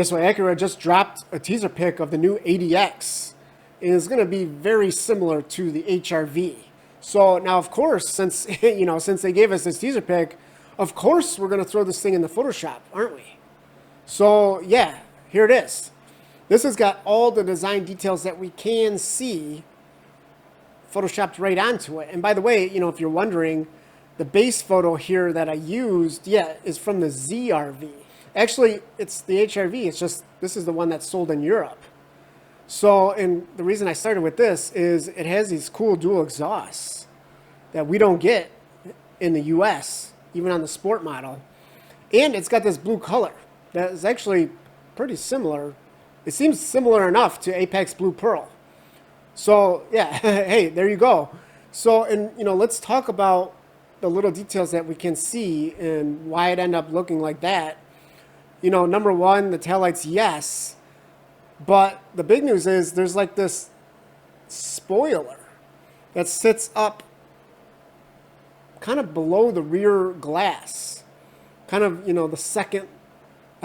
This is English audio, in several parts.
Guess what? Acura just dropped a teaser pic of the new ADX. And it's going to be very similar to the HRV. So now, of course, since since they gave us this teaser pic, of course we're going to throw this thing in the Photoshop, aren't we? So yeah, here it is. This has got all the design details that we can see photoshopped right onto it. And by the way, if you're wondering, the base photo here that I used, is from the ZRV. Actually, it's the HRV. It's just, this is the one that's sold in Europe. So, and the reason I started with this is it has these cool dual exhausts that we don't get in the US, even on the sport model. And it's got this blue color that is actually pretty similar. It seems similar enough to Apex Blue Pearl. So yeah, hey, there you go. So, and let's talk about the little details that we can see and why it ended up looking like that. Number one, the taillights, yes. But the big news is there's like this spoiler that sits up kind of below the rear glass. Kind of, a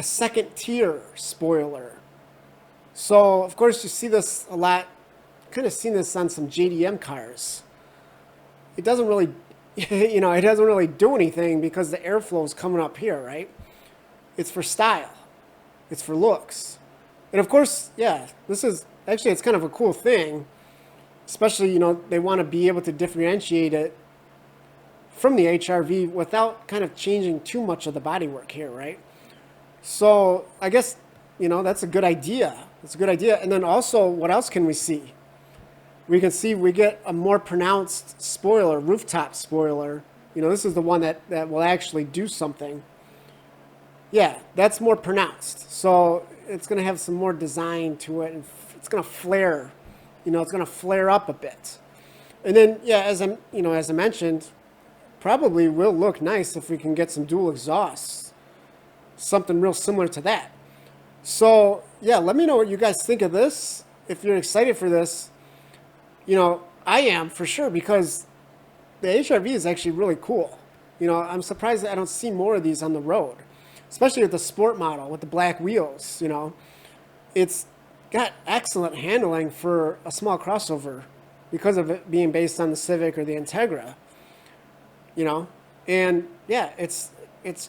second tier spoiler. So, of course, you see this a lot. Kind of seen this on some JDM cars. It doesn't really, it doesn't really do anything because the airflow is coming up here, right? It's for style. It's for looks. And of course, yeah, this is actually, it's kind of a cool thing, especially, they want to be able to differentiate it from the HRV without kind of changing too much of the bodywork here, right? So I guess, that's a good idea. It's a good idea. And then also, what else can we see? We can see we get a more pronounced spoiler, rooftop spoiler. This is the one that will actually do something. Yeah, that's more pronounced. So it's going to have some more design to it, and it's going to flare. It's going to flare up a bit. And then, yeah, as I mentioned, probably will look nice if we can get some dual exhausts, something real similar to that. So yeah, let me know what you guys think of this. If you're excited for this, I am for sure, because the HRV is actually really cool. I'm surprised that I don't see more of these on the road, especially with the sport model with the black wheels. It's got excellent handling for a small crossover because of it being based on the Civic or the Integra. And yeah, it's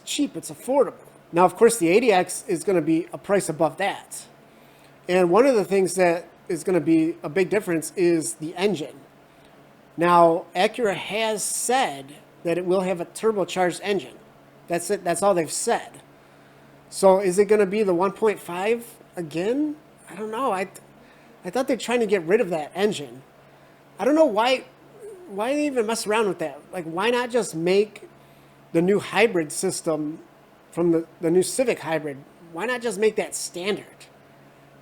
cheap, it's affordable. Now, of course, the ADX is going to be a price above that. And one of the things that is going to be a big difference is the engine. Now, Acura has said that it will have a turbocharged engine. That's it. That's all they've said. So is it going to be the 1.5 again? I don't know. I thought they're trying to get rid of that engine. I don't know why they even mess around with that. Like, why not just make the new hybrid system from the new Civic hybrid? Why not just make that standard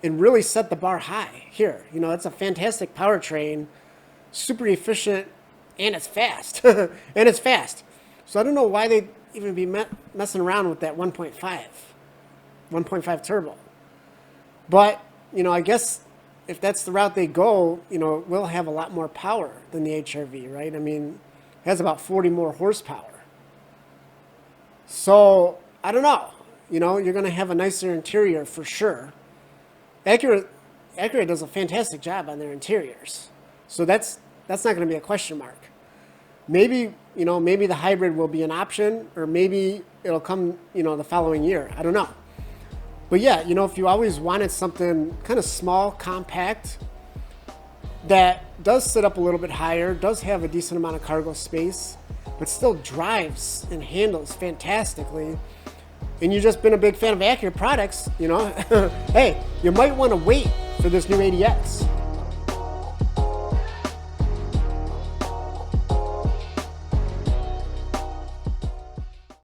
and really set the bar high here? It's a fantastic powertrain, super efficient, and it's fast. And it's fast. So I don't know why they'd even be messing around with that 1.5 turbo. But, I guess if that's the route they go, we'll have a lot more power than the HRV, right? I mean, it has about 40 more horsepower. So, I don't know. You're going to have a nicer interior for sure. Acura does a fantastic job on their interiors. So that's not going to be a question mark. Maybe, maybe the hybrid will be an option, or maybe it'll come, the following year. I don't know. But yeah, if you always wanted something kind of small, compact, that does sit up a little bit higher, does have a decent amount of cargo space, but still drives and handles fantastically, and you've just been a big fan of Acura products, hey, you might want to wait for this new ADX.